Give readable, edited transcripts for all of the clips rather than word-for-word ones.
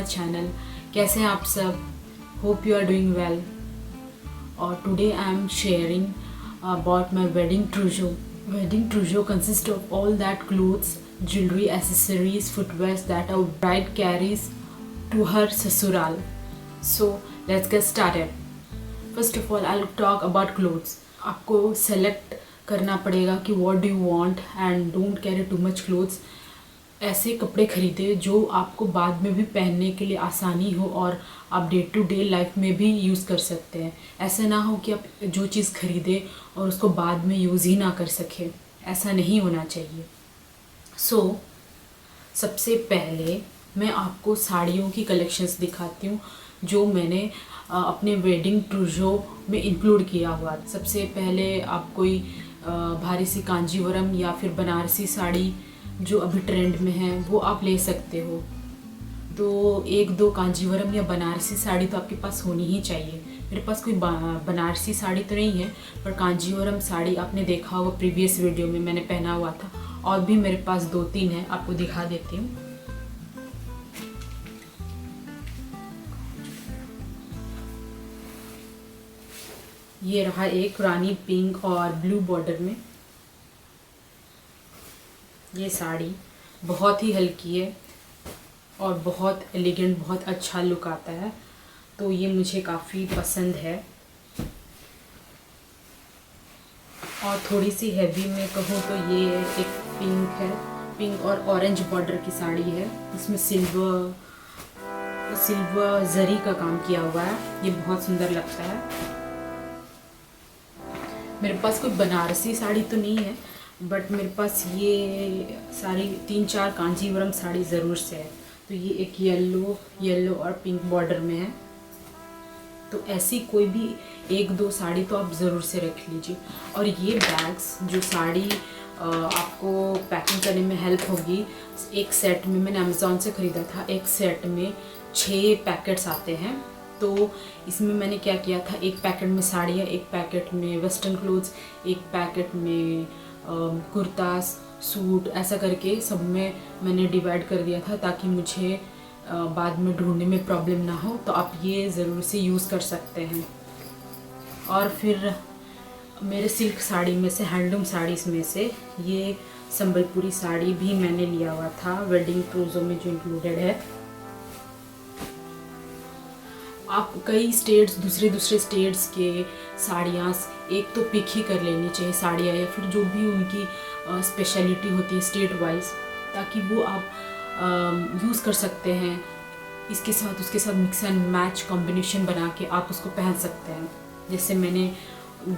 Channel. कैसे हैं आप सब? Hope you are doing well. और today I am sharing about my wedding trousseau. Wedding trousseau consists of all that clothes, jewelry, accessories, footwear that a bride carries to her sasural. So let's get started. First of all, I'll talk about clothes. आपको select करना पड़ेगा कि what do you want and don't carry too much clothes. ऐसे कपड़े खरीदे जो आपको बाद में भी पहनने के लिए आसानी हो और आप डे टू डे लाइफ में भी यूज़ कर सकते हैं। ऐसा ना हो कि आप जो चीज़ खरीदे और उसको बाद में यूज़ ही ना कर सके, ऐसा नहीं होना चाहिए। सबसे पहले मैं आपको साड़ियों की कलेक्शंस दिखाती हूँ जो मैंने अपने वेडिंग ट्रूजो में इंक्लूड किया हुआ। सबसे पहले आप कोई भारी सी कांजीवरम या फिर बनारसी साड़ी जो अभी ट्रेंड में है वो आप ले सकते हो। तो एक दो कांजीवरम या बनारसी साड़ी तो आपके पास होनी ही चाहिए। मेरे पास कोई बनारसी साड़ी तो नहीं है, पर कांजीवरम साड़ी आपने देखा होगा प्रीवियस वीडियो में मैंने पहना हुआ था। और भी मेरे पास 2-3 है, आपको दिखा देती हूँ। ये रहा एक रानी पिंक और ब्लू बॉर्डर में। ये साड़ी बहुत ही हल्की है और बहुत एलिगेंट, बहुत अच्छा लुक आता है, तो ये मुझे काफ़ी पसंद है। और थोड़ी सी हैवी में कहूँ तो ये एक पिंक है, पिंक और ऑरेंज बॉर्डर की साड़ी है। इसमें सिल्वर जरी का काम किया हुआ है, ये बहुत सुंदर लगता है। मेरे पास कोई बनारसी साड़ी तो नहीं है, बट मेरे पास ये सारी 3-4 कांजीवरम साड़ी ज़रूर से है। तो ये एक येलो और पिंक बॉर्डर में है। तो ऐसी कोई भी 1-2 साड़ी तो आप ज़रूर से रख लीजिए। और ये बैग्स जो साड़ी आपको पैकिंग करने में हेल्प होगी, एक सेट में मैंने अमेज़ॉन से ख़रीदा था। एक सेट में 6 पैकेट्स आते हैं। तो इसमें मैंने क्या किया था, एक पैकेट में साड़ियाँ, एक पैकेट में वेस्टर्न क्लोथ्स, एक पैकेट में कुर्ता सूट, ऐसा करके सब में मैंने डिवाइड कर दिया था ताकि मुझे बाद में ढूंढने में प्रॉब्लम ना हो। तो आप ये ज़रूर से यूज़ कर सकते हैं। और फिर मेरे सिल्क साड़ी में से, हैंडलूम साड़ीज़ में से ये संबलपुरी साड़ी भी मैंने लिया हुआ था वेडिंग ट्रूजो में जो इंक्लूडेड है। आप कई स्टेट्स, दूसरे स्टेट्स के साड़ियाँ एक तो पिक ही कर लेनी चाहिए साड़ियाँ, या फिर जो भी उनकी स्पेशलिटी होती है स्टेट वाइज, ताकि वो आप यूज़ कर सकते हैं। इसके साथ उसके साथ मिक्स एंड मैच कॉम्बिनेशन बना के आप उसको पहन सकते हैं। जैसे मैंने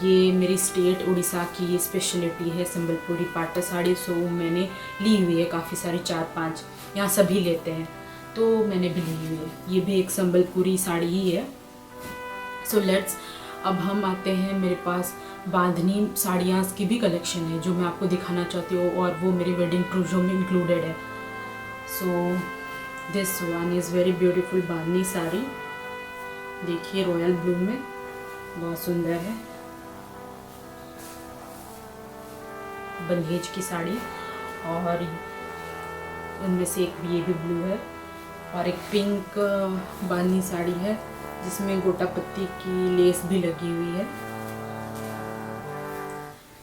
ये मेरी स्टेट उड़ीसा की स्पेशलिटी है संबलपुरी पाटा साड़ी, सो मैंने ली हुई है काफ़ी सारी, 4-5 यहाँ सभी लेते हैं, तो मैंने भी ली हुई है। ये भी एक संबलपुरी साड़ी ही है। सो लेट्स, अब हम आते हैं, मेरे पास बांधनी साड़ियाँ की भी कलेक्शन है जो मैं आपको दिखाना चाहती हूँ, और वो मेरी वेडिंग ट्रूजो में इंक्लूडेड है। So this one is very beautiful bandhani sari. देखिए रॉयल ब्लू में, बहुत सुंदर है, बंधेज की साड़ी। और उनमें से एक ये भी ब्लू है। और एक पिंक बांधनी साड़ी है जिसमें गोटा पत्ती की लेस भी लगी हुई है।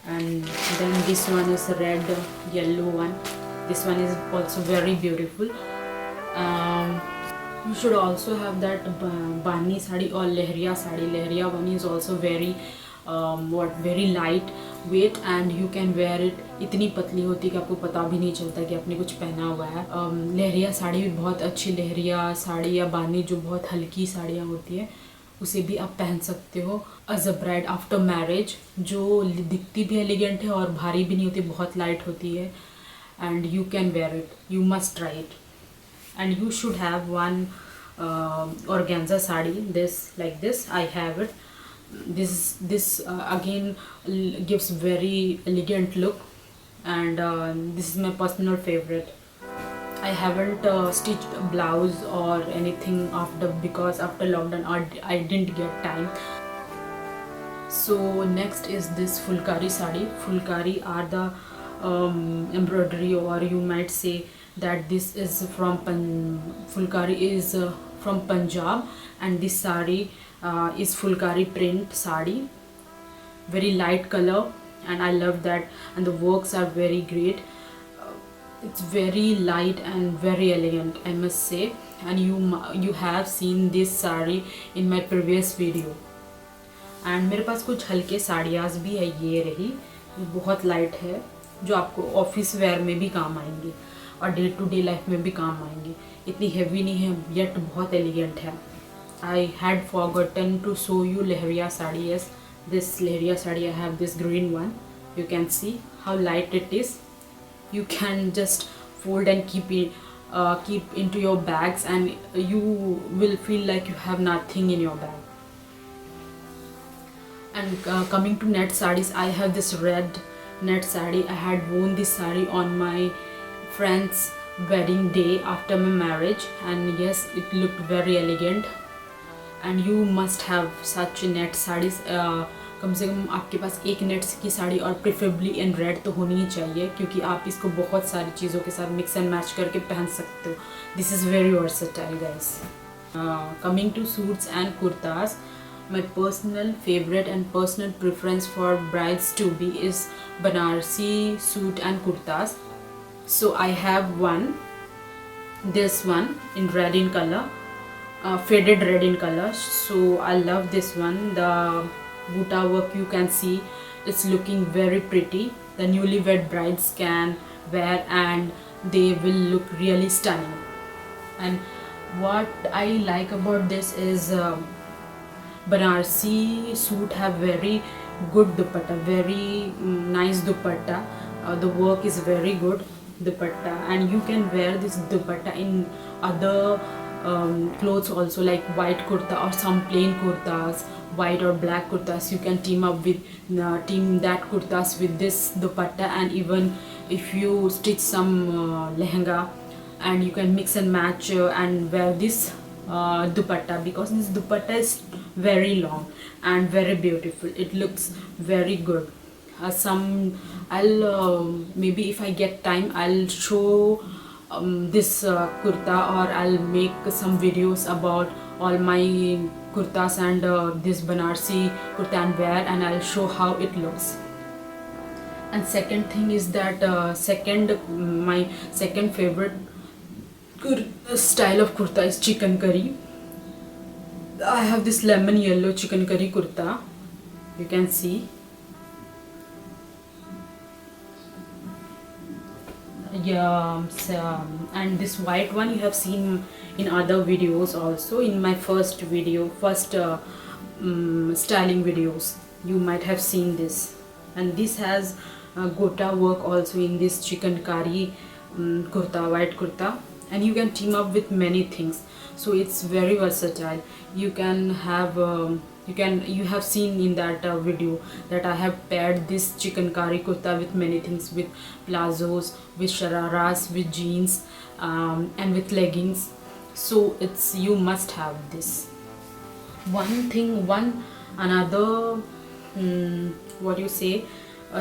And then this one is red yellow one. This one is also very beautiful. You should also have that bandhani sari और lehariya sari. Lehariya one is also very very light weight and you can wear it. इतनी पतली होती है कि आपको पता भी नहीं चलता कि आपने कुछ पहना हुआ है। लहरिया साड़ी भी बहुत अच्छी, लहरिया साड़ी या बानी जो बहुत हल्की साड़ियाँ होती है, उसे भी आप पहन सकते हो as a bride after marriage, जो दिखती भी एलिगेंट है और भारी भी नहीं होती, बहुत लाइट होती है। And you can wear it, you must try it. And you should have one organza sari, this like this I have it. This again gives very elegant look, and this is my personal favorite. I haven't stitched a blouse or anything because after lockdown I didn't get time. So next is this fulkari sari. Fulkari are the embroidery, or you might say that this is from Fulkari is from Punjab, and this sari is Fulkari print sari, very light color, and I love that, and the works are very great. It's very light and very elegant, I must say, and you have seen this sari in my previous video. And मेरे पास कुछ हल्के साड़ियाज़ भी है, ये रही, बहुत light है, जो आपको ऑफिस वेयर में भी काम आएंगे और डे टू डे लाइफ में भी काम आएंगे. इतनी हैवी नहीं है, येट बहुत एलिगेंट है. I had forgotten to show you lehariya sari. Yes, this lehariya sari, I have this green one. You can see how light it is. You can just fold and keep into your bags, and you will feel like you have nothing in your bag. And coming to net sarees, I have this red net saree. I had worn this saree on my friend's wedding day after my marriage, and yes, it looked very elegant. And you must have such net sarees. कम से कम आपके पास एक net की साड़ी, और preferably in red तो होनी ही चाहिए, क्योंकि आप इसको बहुत सारी चीज़ों के साथ मिक्स एंड मैच करके पहन सकते हो. This is very versatile guys. Coming to suits and kurtas, my personal favorite and personal preference for brides to be is Banarsi suit and kurtas. So I have this one in red in color, faded red in color. So I love this one. The buta work, you can see, it's looking very pretty. The newlywed brides can wear and they will look really stunning. And what I like about this is Banarsi suit have very good dupatta, very nice dupatta. The work is very good dupatta, and you can wear this dupatta in other clothes also, like white kurta or some plain kurtas, white or black kurtas. You can team that kurtas with this dupatta, and even if you stitch some lehenga, and you can mix and match and wear this dupatta, because this dupatta is very long and very beautiful. It looks very good. I'll maybe if I get time, I'll show this kurta, or I'll make some videos about all my kurtas and this Banarsi kurta and wear, and I'll show how it looks. And second thing is that my second favorite style of kurta is chicken curry. I have this lemon yellow chicken curry kurta, you can see. And this white one you have seen in other videos also. In my first styling videos, you might have seen this. And this has gota work also in this chicken curry kurta, white kurta, and you can team up with many things. So it's very versatile. You have seen in that video that I have paired this chicken curry kurta with many things, with plazos, with shararas, with jeans, and with leggings. So you must have this. Another what you say,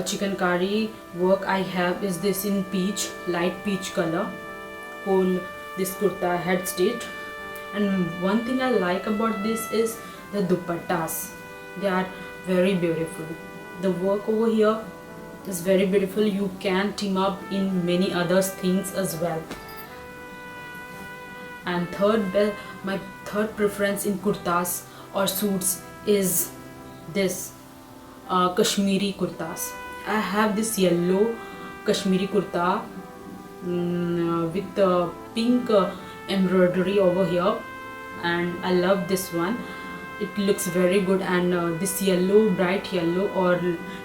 chicken curry work I have is this in peach, light peach color. Whole this kurta head stitched. And one thing I like about this is the dupattas. They are very beautiful. The work over here is very beautiful. You can team up in many other things as well. And my third preference in kurtas or suits is this Kashmiri kurtas. I have this yellow Kashmiri kurta with pink embroidery over here, and I love this one. It looks very good, and this yellow, bright yellow, or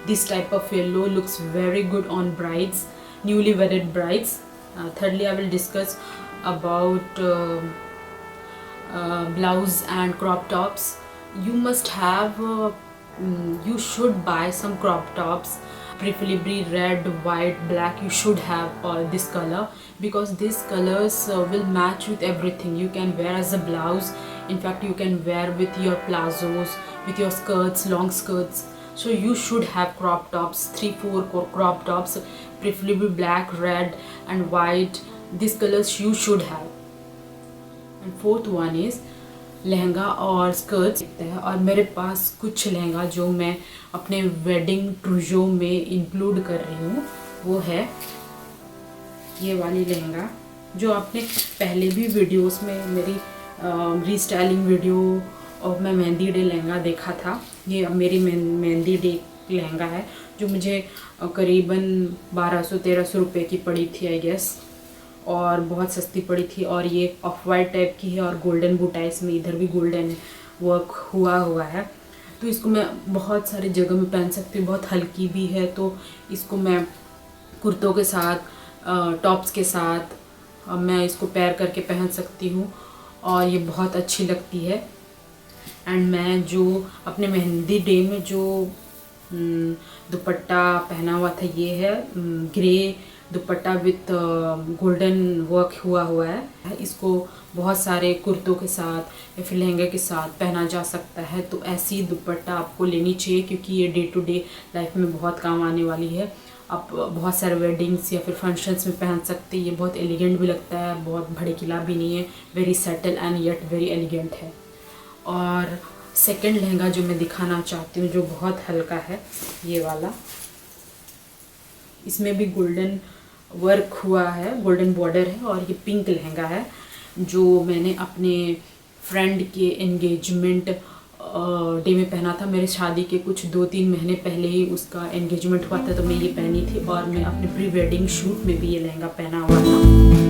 this type of yellow looks very good on brides, newly wedded brides. Thirdly, I will discuss about blouse and crop tops. You must have you should buy some crop tops, preferably red, white, black. You should have all this color, because these colors will match with everything. You can wear as a blouse. In fact, you can wear with your plazos, with your skirts, long skirts. So you should have crop tops, 3-4 crop tops, preferably black, red and white. These colors you should have. And fourth one is lehenga और skirts है। और मेरे पास कुछ लहंगा जो मैं अपने wedding ट्रूजो में include कर रही हूँ, वो है ये वाली लहंगा जो आपने पहले भी वीडियोस में मेरी रीस्टाइलिंग वीडियो और मैं मेहंदी डे लहंगा देखा था। ये मेरी मेहंदी डे लहंगा है जो मुझे करीबन 1200-1300 रुपये की पड़ी थी आई गेस, और बहुत सस्ती पड़ी थी। और ये ऑफ वाइट टाइप की है और गोल्डन बूटा है इसमें, इधर भी गोल्डन वर्क हुआ है। तो इसको मैं बहुत सारी जगह में पहन सकती हूँ, बहुत हल्की भी है, तो इसको मैं कुर्तों के साथ, टॉप्स के साथ मैं इसको पेयर करके पहन सकती हूँ और ये बहुत अच्छी लगती है। एंड मैं जो अपने मेहंदी डे में जो दुपट्टा पहना हुआ था, ये है grey dupatta with golden work हुआ है। इसको बहुत सारे कुर्तों के साथ या फिर लहंगे के साथ पहना जा सकता है। तो ऐसी दुपट्टा आपको लेनी चाहिए क्योंकि ये डे टू डे लाइफ में बहुत काम आने वाली है। आप बहुत सारे वेडिंग्स या फिर फंक्शंस में पहन सकते हैं। ये बहुत एलिगेंट भी लगता है, बहुत भड़कीला भी नहीं है, very settle and yet very elegant है। और सेकंड लहंगा जो मैं दिखाना चाहती हूँ जो बहुत हल्का है, ये वाला, इसमें भी गोल्डन वर्क हुआ है, गोल्डन बॉर्डर है और ये पिंक लहंगा है जो मैंने अपने फ्रेंड के एंगेजमेंट डे में पहना था। मेरे शादी के कुछ 2-3 महीने पहले ही उसका एंगेजमेंट हुआ था, तो मैं ये पहनी थी और मैं अपने प्री वेडिंग शूट में भी ये लहंगा पहना हुआ था।